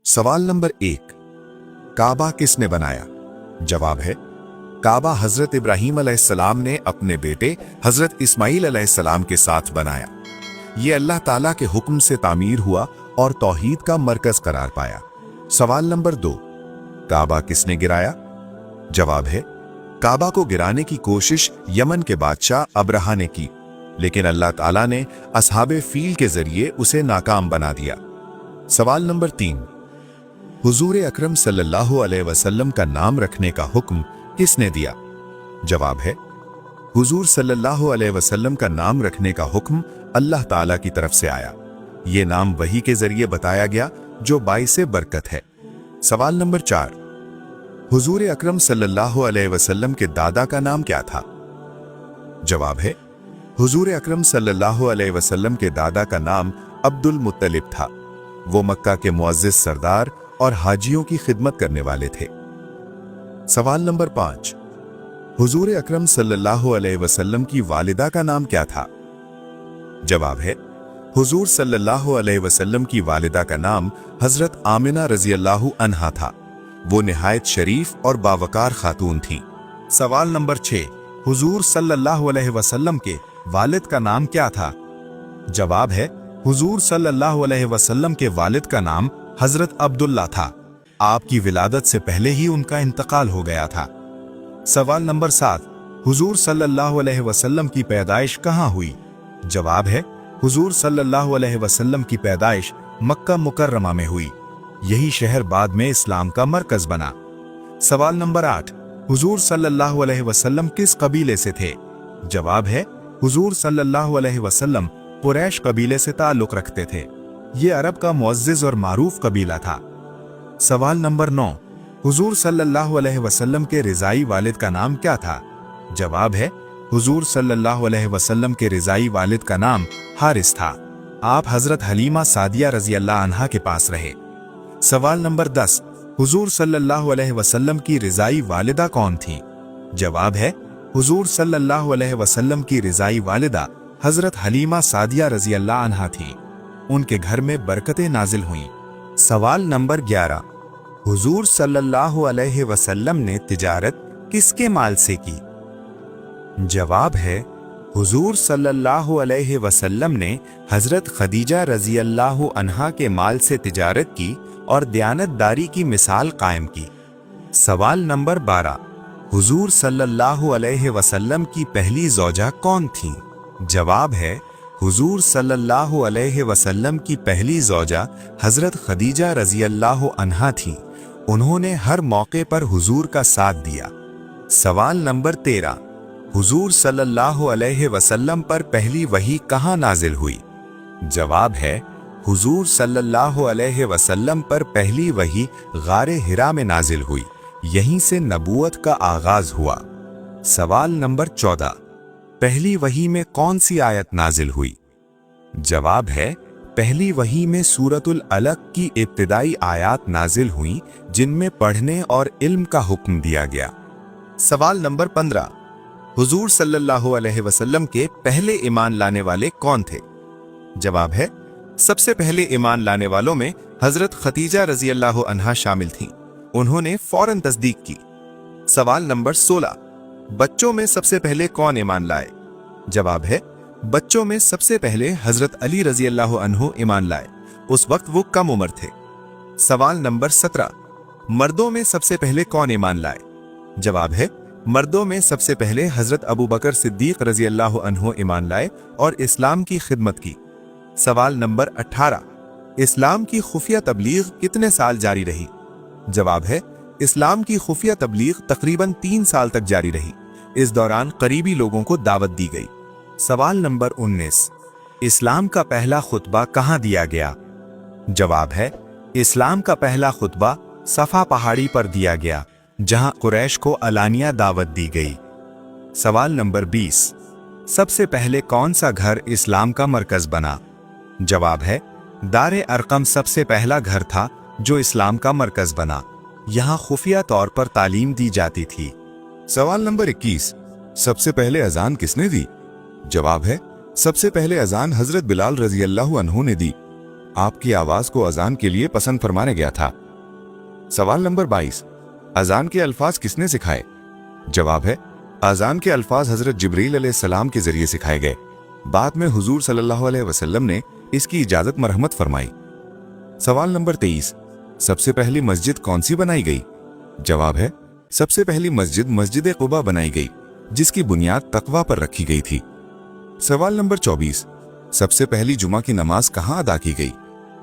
सवाल नंबर 1, काबा किसने बनाया? जवाब है काबा हजरत इब्राहीम अलैहिस्सलाम ने अपने बेटे हजरत इस्माईल अलैहिस्सलाम के साथ बनाया। ये अल्लाह ताला के हुक्म से तामीर हुआ और तौहीद का मरकज करार पाया। सवाल नंबर 2, काबा किसने गिराया? जवाब है काबा को गिराने की कोशिश यमन के बादशाह अब्रहा ने की, लेकिन अल्लाह ताला ने असहाबे फील के जरिए उसे नाकाम बना दिया। सवाल नंबर 3, हुजूर अकरम सल्लल्लाहु अलैहि वसल्लम का नाम रखने का हुक्म किसने दिया? जवाब है हुजूर सल्लल्लाहु अलैहि वसल्लम का नाम रखने का हुक्म अल्लाह ताला की तरफ से आया। ये नाम वही के जरिए बताया गया जो बाइसे बरकत है। सवाल नंबर 4, हुजूर अकरम सल्लल्लाहु अलैहि वसल्लम के दादा का नाम क्या था? जवाब है हुजूर अकरम सल्लल्लाहु अलैहि वसल्लम के दादा का नाम अब्दुल मुत्तलिब था। वो मक्का के मुअज्जिज सरदार और हाजियों की खिदमत करने वाले थे। सवाल नंबर 5, हुजूर अकरम सल्लल्लाहु अलैहि वसल्लम की वालिदा का नाम क्या था? जवाब है हुजूर सल्लल्लाहु अलैहि वसल्लम की वालिदा का नाम हजरत आमिना रज़ियल्लाहु अन्हा था। वो निहायत शरीफ और बावकार खातून थीं। सवाल नंबर 6, हुजूर सल्लल्लाहु अलैहि वसल्लम के वालिद का नाम क्या था? जवाब है हुजूर सल्लल्लाहु अलैहि वसल्लम के वालिद का नाम हजरत अब्दुल्ला था। आपकी विलादत से पहले ही उनका इंतकाल हो गया था। सवाल नंबर 7, हुजूर सल्लल्लाहु अलैहि वसल्लम की पैदाइश कहाँ हुई? जवाब है हुजूर सल्लल्लाहु अलैहि वसल्लम की पैदाइश मक्का मुकर्रमा में हुई। यही शहर बाद में इस्लाम का मरकज बना। सवाल नंबर 8, हुजूर सल्लल्लाहु अलैहि वसल्लम किस कबीले से थे? जवाब है हुजूर सल्लल्लाहु अलैहि वसल्लम कुरैश कबीले से ताल्लुक रखते थे। ये अरब का मुअज्जिज और मारूफ कबीला था। सवाल नंबर 9, हुजूर सल्लल्लाहु अलैहि वसल्लम के रिजाई वालिद का नाम क्या था? जवाब है हुजूर सल्लल्लाहु अलैहि वसल्लम के रिजाई वालिद का नाम हारिस था। आप हजरत हलीमा सादिया रज़ियल्लाहु अन्हा के पास रहे। सवाल नंबर 10, हुजूर सल्लल्लाहु अलैहि वसल्लम की रिजाई वालिदा कौन थी? जवाब है हुजूर सल्लल्लाहु अलैहि वसल्लम की रिजाई वालिदा हजरत हलीमा सादिया रज़ियल्लाहु अन्हा थी। उनके घर में बरकतें नाजिल हुईं। सवाल नंबर 11, हुजूर सल्लल्लाहु अलैहि वसल्लम ने तिजारत किसके माल से की? जवाब है हुजूर सल्लल्लाहु अलैहि वसल्लम ने हजरत खदीजा रज़ियल्लाहु अन्हा के माल से तिजारत की और दयानतदारी की मिसाल कायम की। सवाल नंबर 12, हुजूर सल्लल्लाहु अलैहि वसल्लम की पहली ज़ौजा कौन थी? जवाब है हुजूर सल्लल्लाहु अलैहि वसल्लम की पहली ज़ौजा हजरत खदीजा रज़ियल्लाहु अन्हा थी। उन्होंने हर मौके पर हुजूर का साथ दिया। सवाल नंबर 13, हुजूर सल्लल्लाहु अलैहि वसल्लम पर पहली वही कहाँ नाजिल हुई? जवाब है हुजूर सल्लल्लाहु अलैहि वसल्लम पर पहली वही गारे हिरा में नाजिल हुई। यहीं से नबूवत का आगाज हुआ। सवाल नंबर 14, पहली वही में कौन सी आयत नाजिल हुई? जवाब है पहली वही में सूरतुल अलक की इब्तिदाई आयात नाजिल हुई, जिनमें पढ़ने और इल्म का हुक्म दिया गया। सवाल नंबर 15, हुजूर सल्लल्लाहु अलैहि वसल्लम के पहले ईमान लाने वाले कौन थे? जवाब है सबसे पहले ईमान लाने वालों में हजरत खदीजा रज़ियल्लाहु अन्हा शामिल थीं। उन्होंने फौरन तस्दीक की। सवाल नंबर 16, बच्चों में सबसे पहले कौन ईमान लाए? जवाब है बच्चों में सबसे पहले हजरत अली रज़ियल्लाहु अन्हु ईमान लाए। उस वक्त वो कम उम्र थे। सवाल नंबर 17, मर्दों में सबसे पहले कौन ईमान लाए? जवाब है मर्दों में सबसे पहले हजरत अबू बकर सिद्दीक रज़ियल्लाहु अन्हु ईमान लाए और इस्लाम की खिदमत की। सवाल नंबर 18, इस्लाम की खुफिया तबलीग कितने साल जारी रही? जवाब है इस्लाम की खुफिया तबलीग तकरीबन 3 साल तक जारी रही। इस दौरान करीबी लोगों को दावत दी गई। सवाल नंबर 19, इस्लाम का पहला खुतबा कहाँ दिया गया? जवाब है इस्लाम का पहला खुतबा सफा पहाड़ी पर दिया गया, जहां कुरैश को अलानिया दावत दी गई। सवाल नंबर 20, सबसे पहले कौन सा घर इस्लाम का मरकज बना? जवाब है दारे अरकम सबसे पहला घर था जो इस्लाम का मरकज बना। यहाँ खुफिया तौर पर तालीम दी जाती थी। सवाल नंबर 21, सबसे पहले अजान किसने दी? जवाब है सबसे पहले अजान हजरत बिलाल रज़ियल्लाहु अन्हु ने दी। आपकी आवाज को अजान के लिए पसंद फरमाया गया था। सवाल नंबर 22, अजान के अल्फाज किसने सिखाए? जवाब है, अजान के अल्फाज हजरत जिब्रील अलैहिस्सलाम के जरिए सिखाए गए। बाद में हुजूर सल्लल्लाहु अलैहि वसल्लम ने इसकी इजाजत मरहमत फरमाई। सवाल नंबर 23, सबसे पहली मस्जिद कौन सी बनाई गई? जवाब है, सबसे पहली मस्जिद मस्जिद कुबा बनाई गई, जिसकी बुनियाद तकवा पर रखी गई थी। सवाल नंबर 24, सबसे पहली जुमा की नमाज कहाँ अदा की गई?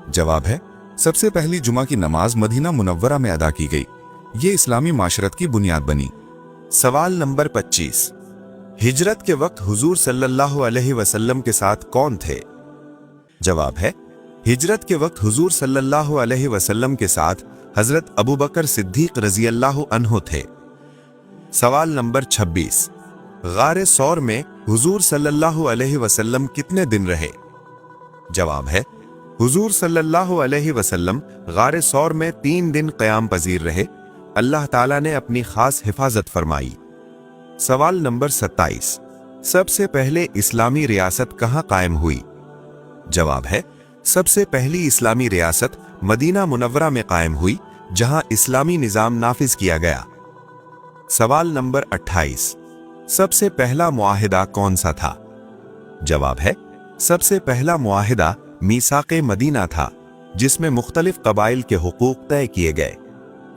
जवाब है, सबसे पहली जुमा की नमाज मदीना मुनव्वरा में अदा की गई। ये इस्लामी माशरत की बुनियाद बनी। सवाल नंबर 25, हिजरत के वक्त हुजूर सल्लल्लाहु अलैहि वसल्लम के साथ कौन थे? जवाब है, हिजरत के वक्त हुजूर सल्लल्लाहु अलैहि वसल्लम के साथ हजरत अबू बकर सिद्दीक रजी अल्लाह अन्हु थे। सवाल नंबर 26, गारे सौर में हुजूर सल्लल्लाहु अलैहि वसल्लम कितने दिन रहे? जवाब है, हुजूर सल्लल्लाहु अलैहि वसल्लम गारे सौर में 3 दिन क़याम पजीर रहे। अल्लाह ताला ने अपनी खास हिफाजत फरमाई। सवाल नंबर 27, सबसे पहले इस्लामी रियासत कहाँ कायम हुई? जवाब है, सबसे पहली इस्लामी रियासत मदीना मुनव्वरा में कायम हुई, जहां इस्लामी निजाम नाफिज किया गया। सवाल नंबर 28, सबसे पहला मुआहिदा कौन सा था? जवाब है, सबसे पहला मुआहिदा मीसाक़े मदीना था, जिसमें मुख्तलिफ कबाइल के हुकूक तय किए गए।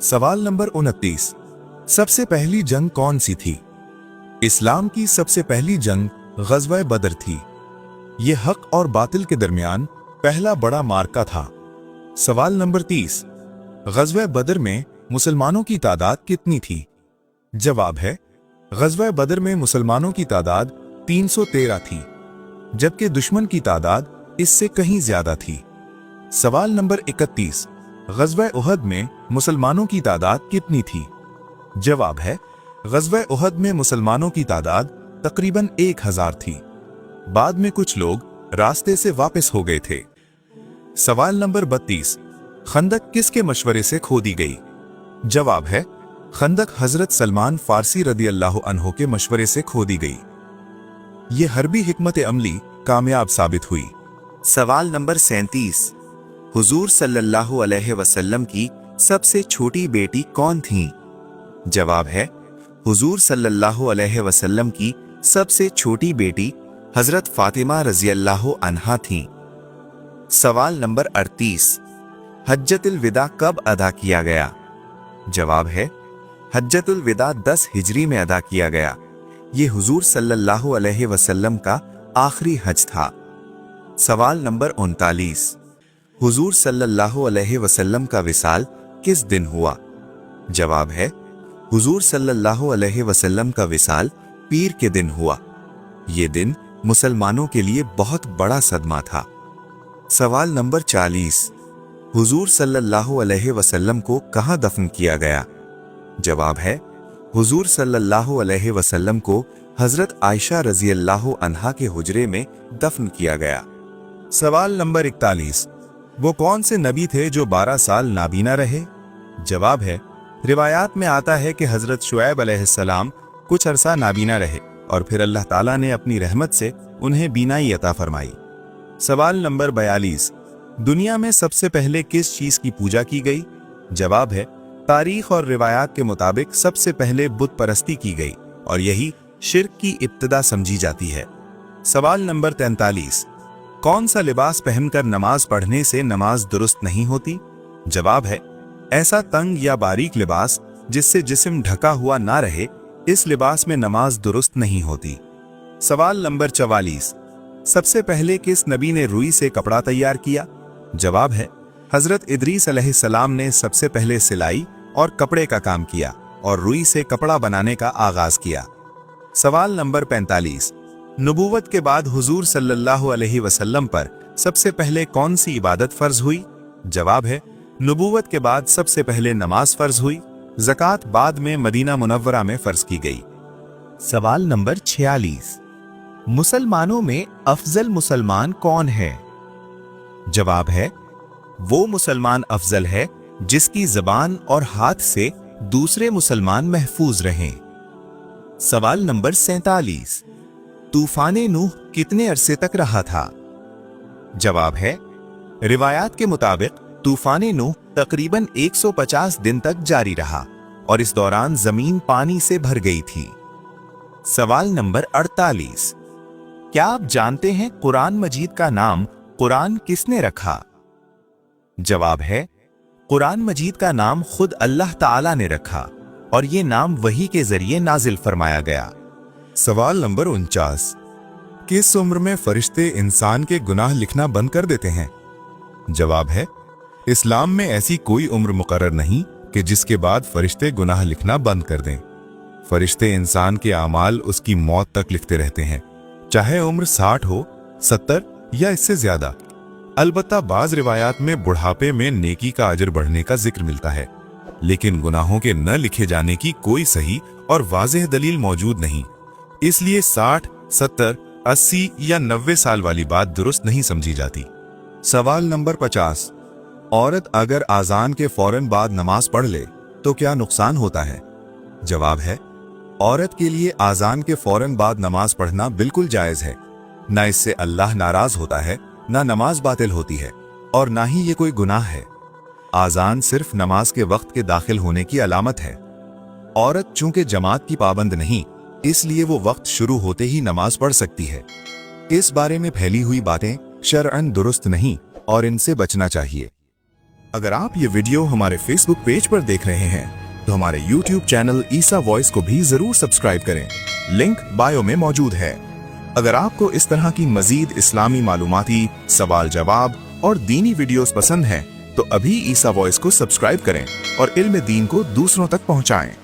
सवाल नंबर 29, सबसे पहली जंग कौन सी थी? इस्लाम की सबसे पहली जंग ग़ज़वा बदर थी। यह हक और बातिल के दरमियान पहला बड़ा मार्का था। सवाल नंबर 30, ग़ज़वा बदर में मुसलमानों की तादाद कितनी थी? जवाब है, ग़ज़वा बदर में मुसलमानों की तादाद 313 थी, जबकि दुश्मन की तादाद इससे कहीं ज्यादा थी। सवाल नंबर 31, ग़ज़वा उहद में मुसलमानों की तादाद कितनी थी? जवाब है, ग़ज़वा उहद में मुसलमानों की तादाद तकरीबन 1000 थी। बाद में कुछ लोग रास्ते से वापस हो गए थे। सवाल नंबर 32, खंदक किसके मशवरे से खोदी गई? जवाब है, खंदक हजरत सलमान फारसी रदी अल्लाह अन्हो के मशवरे से खोदी गई। ये हरबी हिकमत अमली कामयाब साबित हुई। सवाल नंबर 37, हुजूर सल्लल्लाहु अलैहि वसल्लम की सबसे छोटी बेटी कौन थी? जवाब है, हुजूर सल्लल्लाहु अलैहि वसल्लम की सबसे छोटी बेटी हजरत फातिमा रजी अल्लाह अन्हा थीं। सवाल नंबर 38, हज्जतुल विदा कब अदा किया गया? जवाब है, हज्जतुल विदा 10 हिजरी में अदा किया गया। ये हुजूर सल्लल्लाहु अलैहि वसल्लम का आखिरी हज था। सवाल नंबर 39, हुजूर सल्लल्लाहु अलैहि वसल्लम का विसाल किस दिन हुआ? जवाब है, हुजूर सल्लल्लाहु अलैहि वसल्लम का विसाल पीर के दिन हुआ। ये दिन मुसलमानों के लिए बहुत बड़ा सदमा था। सवाल नंबर 40, हुजूर सल्लल्लाहु अलैहि वसल्लम को कहाँ दफन किया गया? जवाब है, हुजूर सल्लल्लाहु अलैहि वसल्लम को हजरत आयशा रजी अल्लाह अन्हा के हुजरे में दफन किया गया। सवाल नंबर 41, वो कौन से नबी थे जो 12 साल नाबीना रहे? जवाब है, रिवायात में आता है कि हजरत शुएब अलैहिस्सलाम कुछ अरसा नाबीना रहे और फिर अल्लाह ताला ने अपनी रहमत से उन्हें बीनाई अता फरमाई। सवाल नंबर 42, दुनिया में सबसे पहले किस चीज की पूजा की गई? जवाब है, तारीख और रिवायात के मुताबिक सबसे पहले बुत परस्ती की गई और यही शिर्क की इब्तिदा समझी जाती है। सवाल नंबर 43, कौन सा लिबास पहनकर नमाज पढ़ने से नमाज दुरुस्त नहीं होती? जवाब है, ऐसा तंग या बारीक लिबास जिससे जिस्म ढका हुआ ना रहे, इस लिबास में नमाज दुरुस्त नहीं होती। सवाल नंबर 44, सबसे पहले किस नबी ने रुई से कपड़ा तैयार किया? जवाब है, हजरत इदरीस अलैहिस्सलाम ने सबसे पहले सिलाई और कपड़े का काम किया और रुई से कपड़ा बनाने का आगाज किया। सवाल नंबर 45, नबूवत के बाद हुजूर सल्लल्लाहु अलैहि वसल्लम पर सबसे पहले कौन सी इबादत फर्ज हुई? जवाब है, नबूवत के बाद सबसे पहले नमाज फर्ज हुई। ज़कात बाद में मदीना मुनव्वरा में फर्ज की गई। सवाल नंबर 46, मुसलमानों में अफजल मुसलमान कौन है? जवाब है, वो मुसलमान अफजल है जिसकी ज़बान और हाथ से दूसरे मुसलमान महफूज रहें। सवाल नंबर 47, तूफान नूह कितने अरसे तक रहा था? जवाब है, रिवायात के मुताबिक तूफान नूह तकरीबन 150 दिन तक जारी रहा और इस दौरान जमीन पानी से भर गई थी। सवाल नंबर 48। क्या आप जानते हैं कुरान मजीद का नाम कुरान किसने रखा? जवाब है, कुरान मजीद का नाम खुद अल्लाह ताला ने रखा और ये नाम वही के जरिए नाजिल फरमाया गया। सवाल नंबर 49। किस उम्र में फरिश्ते इंसान के गुनाह लिखना बंद कर देते हैं? जवाब है, इस्लाम में ऐसी कोई उम्र मुकर्रर नहीं कि जिसके बाद फरिश्ते गुनाह लिखना बंद कर दें। फरिश्ते इंसान के आमाल उसकी मौत तक लिखते रहते हैं, चाहे उम्र 60 हो, 70 या इससे ज्यादा। अलबत्ता बाज रिवायात में बुढ़ापे में नेकी का अजर बढ़ने का जिक्र मिलता है, लेकिन गुनाहों के न लिखे जाने की कोई सही और वाज़ेह दलील मौजूद नहीं। इसलिए 60, 70, 80 या 90 साल वाली बात दुरुस्त नहीं समझी जाती। सवाल नंबर 50। औरत अगर आजान के फौरन बाद नमाज पढ़ ले तो क्या नुकसान होता है? जवाब है, औरत के लिए आजान के फौरन बाद नमाज पढ़ना बिल्कुल जायज है। ना इससे अल्लाह नाराज होता है, ना नमाज बातिल होती है और ना ही ये कोई गुनाह है। आजान सिर्फ नमाज के वक्त के दाखिल होने की अलामत है। औरत चूंकि जमात की पाबंद नहीं, इसलिए वो वक्त शुरू होते ही नमाज पढ़ सकती है। इस बारे में फैली हुई बातें शरअन दुरुस्त नहीं और इनसे बचना चाहिए। अगर आप ये वीडियो हमारे फेसबुक पेज पर देख रहे हैं तो हमारे यूट्यूब चैनल ईसा वॉइस को भी जरूर सब्सक्राइब करें, लिंक बायो में मौजूद है। अगर आपको इस तरह की मजीद इस्लामी मालूमाती, सवाल जवाब और दीनी वीडियोस पसंद हैं तो अभी ईसा वॉइस को सब्सक्राइब करें और इल्म दीन को दूसरों तक पहुंचाएं।